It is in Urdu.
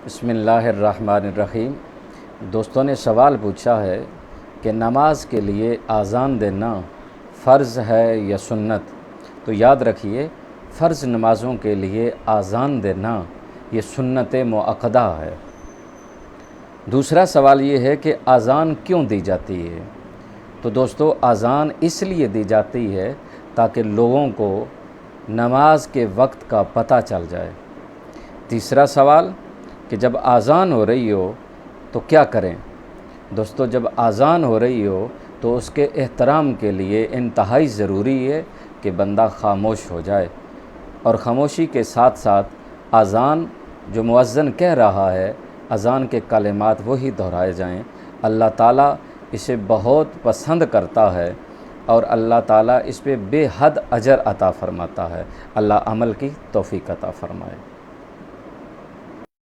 بسم اللہ الرحمن الرحیم۔ دوستوں نے سوال پوچھا ہے کہ نماز کے لیے اذان دینا فرض ہے یا سنت؟ تو یاد رکھیے، فرض نمازوں کے لیے اذان دینا یہ سنت مؤکدہ ہے۔ دوسرا سوال یہ ہے کہ اذان کیوں دی جاتی ہے؟ تو دوستو، اذان اس لیے دی جاتی ہے تاکہ لوگوں کو نماز کے وقت کا پتہ چل جائے۔ تیسرا سوال کہ جب اذان ہو رہی ہو تو کیا کریں؟ دوستو، جب اذان ہو رہی ہو تو اس کے احترام کے لیے انتہائی ضروری ہے کہ بندہ خاموش ہو جائے، اور خاموشی کے ساتھ ساتھ اذان جو مؤذن کہہ رہا ہے، اذان کے کلمات وہی دہرائے جائیں۔ اللہ تعالیٰ اسے بہت پسند کرتا ہے اور اللہ تعالیٰ اس پہ بے حد اجر عطا فرماتا ہے۔ اللہ عمل کی توفیق عطا فرمائے۔